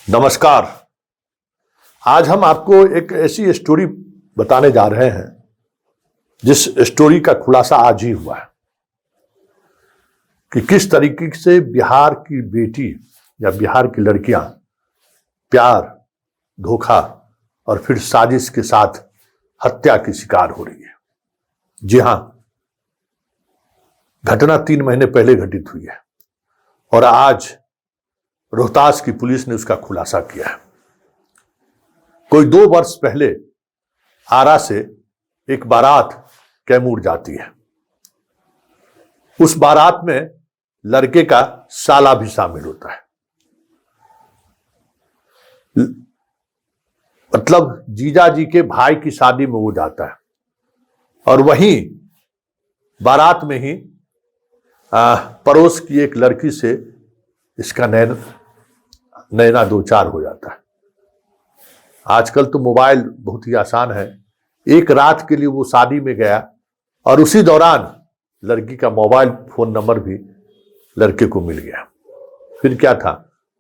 नमस्कार। आज हम आपको एक ऐसी स्टोरी बताने जा रहे हैं जिस स्टोरी का खुलासा आज ही हुआ है कि किस तरीके से बिहार की बेटी या बिहार की लड़कियां प्यार, धोखा और फिर साजिश के साथ हत्या की शिकार हो रही है। जी हां, घटना 3 महीने पहले घटित हुई है और आज रोहतास की पुलिस ने उसका खुलासा किया है। कोई 2 वर्ष पहले आरा से एक बारात कैमूर जाती है। उस बारात में लड़के का साला भी शामिल होता है। मतलब जीजा जी के भाई की शादी में वो जाता है और वहीं बारात में ही पड़ोस की एक लड़की से इसका नैना दो चार हो जाता है। आजकल तो मोबाइल बहुत ही आसान है। एक रात के लिए वो शादी में गया और उसी दौरान लड़की का मोबाइल फोन नंबर भी लड़के को मिल गया। फिर क्या था,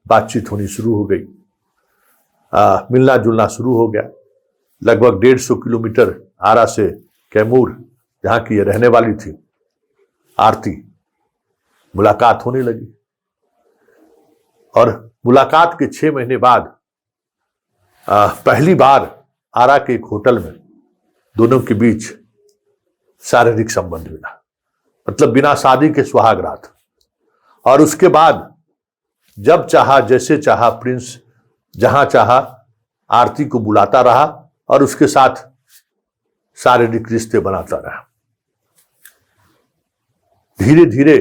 बातचीत होनी शुरू हो गई, मिलना जुलना शुरू हो गया। लगभग 150 किलोमीटर आरा से कैमूर, जहां की ये रहने वाली थी आरती, मुलाकात होने लगी और मुलाकात के 6 महीने बाद पहली बार आरा के एक होटल में दोनों के बीच शारीरिक संबंध मिला। मतलब बिना शादी के सुहागरात। और उसके बाद जब चाहा, जैसे चाहा, प्रिंस जहां चाहा आरती को बुलाता रहा और उसके साथ शारीरिक रिश्ते बनाता रहा। धीरे धीरे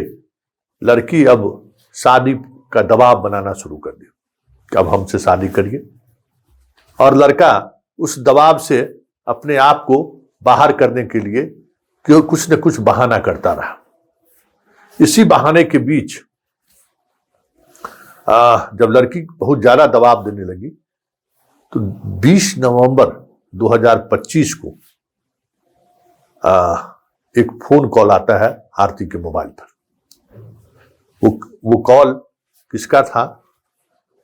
लड़की अब शादी का दबाव बनाना शुरू कर दिया कि अब हमसे शादी करिए, और लड़का उस दबाव से अपने आप को बाहर करने के लिए कुछ न कुछ बहाना करता रहा। इसी बहाने के बीच जब लड़की बहुत ज्यादा दबाव देने लगी तो 20 नवंबर 2025 को एक फोन कॉल आता है आरती के मोबाइल पर। वो कॉल किसका था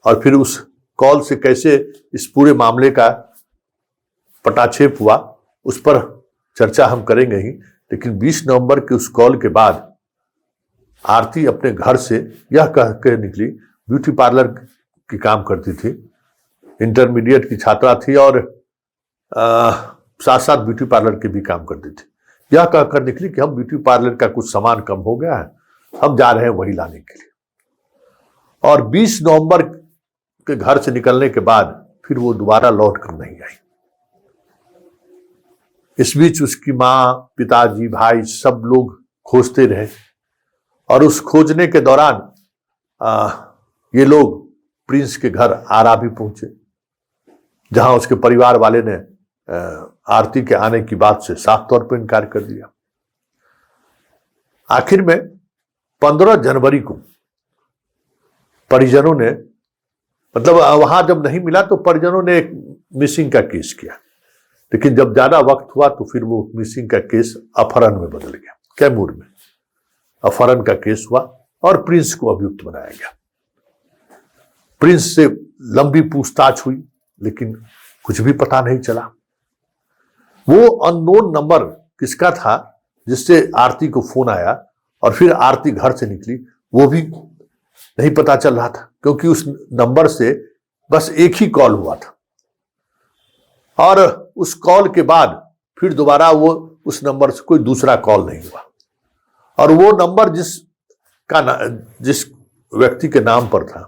और फिर उस कॉल से कैसे इस पूरे मामले का पटाक्षेप हुआ, उस पर चर्चा हम करेंगे ही। लेकिन 20 नवंबर के उस कॉल के बाद आरती अपने घर से यह कह के निकली, ब्यूटी पार्लर की काम करती थी, इंटरमीडिएट की छात्रा थी और साथ साथ ब्यूटी पार्लर के भी काम करती थी। यह कहकर निकली कि हम ब्यूटी पार्लर का कुछ सामान कम हो गया है, हम जा रहे हैं वही लाने के लिए। और 20 नवंबर के घर से निकलने के बाद फिर वो दोबारा लौट कर नहीं आई। इस बीच उसकी मां, पिताजी, भाई सब लोग खोजते रहे और उस खोजने के दौरान ये लोग प्रिंस के घर आरा भी पहुंचे, जहां उसके परिवार वाले ने आरती के आने की बात से साफ तौर पर इनकार कर दिया। आखिर में 15 जनवरी को परिजनों ने, मतलब वहां जब नहीं मिला तो परिजनों ने एक मिसिंग का केस किया। लेकिन जब ज्यादा वक्त हुआ तो फिर वो मिसिंग का केस अपहरण में बदल गया। कैमूर में अपहरण का केस हुआ और प्रिंस को अभियुक्त बनाया गया। प्रिंस से लंबी पूछताछ हुई लेकिन कुछ भी पता नहीं चला। वो अननोन नंबर किसका था जिससे आरती को फोन आया और फिर आरती घर से निकली, वो भी नहीं पता चल रहा था, क्योंकि उस नंबर से बस एक ही कॉल हुआ था और उस कॉल के बाद फिर दोबारा वो उस नंबर से कोई दूसरा कॉल नहीं हुआ। और वो नंबर जिस व्यक्ति के नाम पर था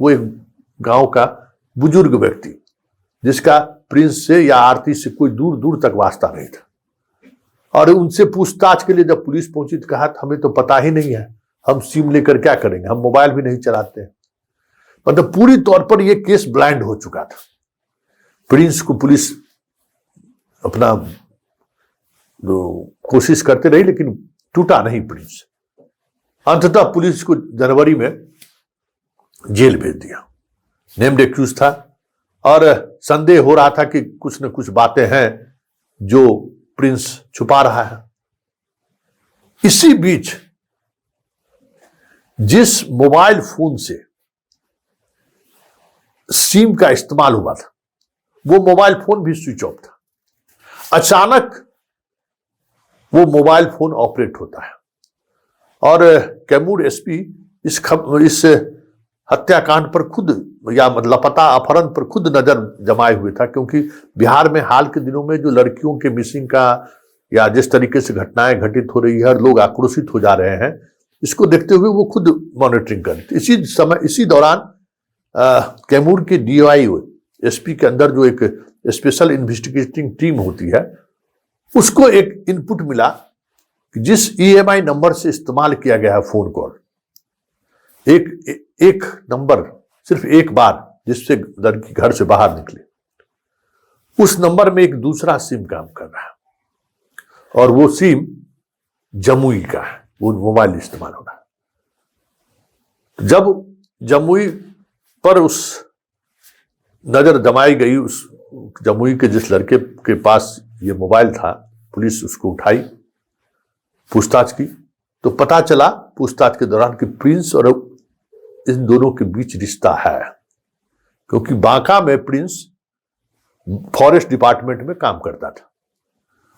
वो एक गांव का बुजुर्ग व्यक्ति, जिसका प्रिंस से या आरती से कोई दूर दूर तक वास्ता नहीं था। और उनसे पूछताछ के लिए जब पुलिस पहुंची तो कहा हमें तो पता ही नहीं है, हम सिम लेकर क्या करेंगे, हम मोबाइल भी नहीं चलाते हैं। मतलब पूरी तौर पर यह केस ब्लाइंड हो चुका था। प्रिंस को पुलिस अपना कोशिश करते रही लेकिन टूटा नहीं प्रिंस। अंततः पुलिस को जनवरी में जेल भेज दिया। नेम्ड एक्यूज था और संदेह हो रहा था कि कुछ न कुछ बातें हैं जो प्रिंस छुपा रहा है। इसी बीच जिस मोबाइल फोन से सिम का इस्तेमाल हुआ था, वो मोबाइल फोन भी स्विच ऑफ था। अचानक वो मोबाइल फोन ऑपरेट होता है और कैमूर एसपी इस हत्याकांड पर खुद या लापता अपहरण पर खुद नजर जमाए हुए था, क्योंकि बिहार में हाल के दिनों में जो लड़कियों के मिसिंग का या जिस तरीके से घटनाएं घटित हो रही है, लोग आक्रोशित हो जा रहे हैं, इसको देखते हुए वो खुद मॉनिटरिंग करते। इसी दौरान कैमूर के डीआईओ एसपी के अंदर जो एक स्पेशल इन्वेस्टिगेटिंग टीम होती है, उसको एक इनपुट मिला कि जिस ईएमआई नंबर से इस्तेमाल किया गया है फोन कॉल, एक नंबर सिर्फ एक बार जिससे लड़की घर से बाहर निकले, उस नंबर में एक दूसरा सिम काम कर रहा है और वो सिम जमुई का है, वो मोबाइल इस्तेमाल हो रहा है। जब जमुई पर उस नजर जमाई गई, उस जमुई के जिस लड़के के पास ये मोबाइल था, पुलिस उसको उठाई, पूछताछ की, तो पता चला पूछताछ के दौरान कि प्रिंस और इन दोनों के बीच रिश्ता है, क्योंकि बांका में प्रिंस फॉरेस्ट डिपार्टमेंट में काम करता था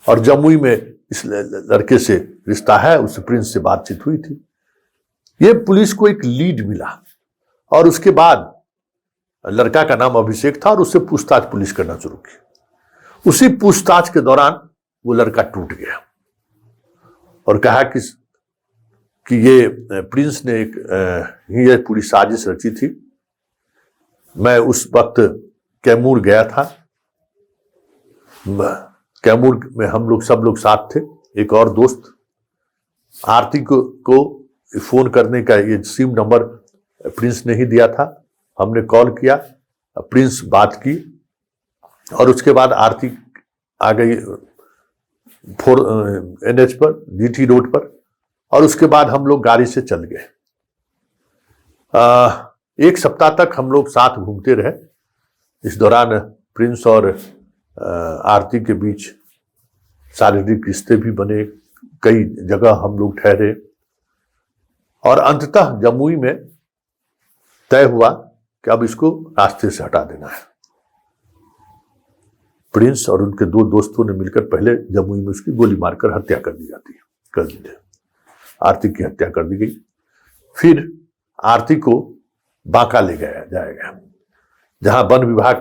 और जमुई में इस लड़के से रिश्ता है, उससे प्रिंस से बातचीत हुई थी। ये पुलिस को एक लीड मिला और उसके बाद लड़का का नाम अभिषेक था और उससे पूछताछ पुलिस करना शुरू की। उसी पूछताछ के दौरान वो लड़का टूट गया और कहा कि ये प्रिंस ने ये पूरी साजिश रची थी। मैं उस वक्त कैमूर गया था, कैमूर में हम लोग सब लोग साथ थे, एक और दोस्त, आरती को फोन करने का ये सिम नंबर प्रिंस ने ही दिया था। हमने कॉल किया, प्रिंस बात की और उसके बाद आरती आ गई NH पर, GT रोड पर, और उसके बाद हम लोग गाड़ी से चल गए। एक सप्ताह तक हम लोग साथ घूमते रहे। इस दौरान प्रिंस और आरती के बीच शारीरिक रिश्ते भी बने, कई जगह हम लोग ठहरे और अंततः जमुई में तय हुआ कि अब इसको रास्ते से हटा देना है। प्रिंस और उनके दो दोस्तों ने मिलकर पहले जमुई में उसकी गोली मारकर हत्या कर दी जाती है, कर दी है। आरती की हत्या कर दी गई। फिर आरती को बांका ले जाया, जहां वन विभाग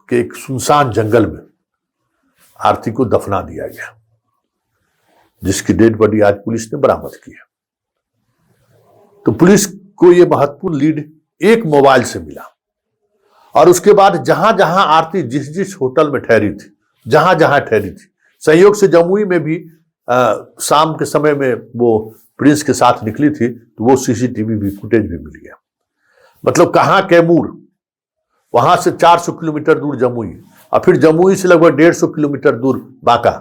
के एक सुनसान जंगल में आरती को दफना दिया गया, जिसकी डेड बॉडी आज पुलिस ने बरामद की है। तो पुलिस को यह महत्वपूर्ण लीड एक मोबाइल से मिला और उसके बाद जहां जहां आरती जिस होटल में ठहरी थी, जहां जहां ठहरी थी, संयोग से जमुई में भी शाम के समय में वो प्रिंस के साथ निकली थी, तो वो सीसीटीवी भी फुटेज भी मिल गया। मतलब कहां कैमूर, वहां से 400 किलोमीटर दूर जमुई और फिर जमुई से लगभग 150 किलोमीटर दूर बांका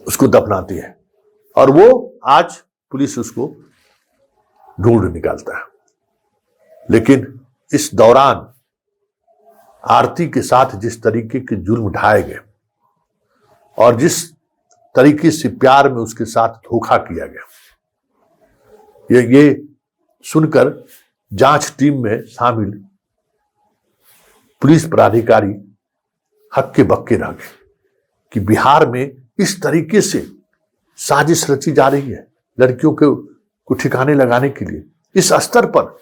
उसको दफनाती है और वो आज पुलिस उसको ढूंढ निकालता है। लेकिन इस दौरान आरती के साथ जिस तरीके के जुर्म ढाए गए और जिस तरीके से प्यार में उसके साथ धोखा किया गया, ये सुनकर जांच टीम में शामिल पुलिस पदाधिकारी हक्के बक्के रह गए कि बिहार में इस तरीके से साजिश रची जा रही है लड़कियों को ठिकाने लगाने के लिए। इस स्तर पर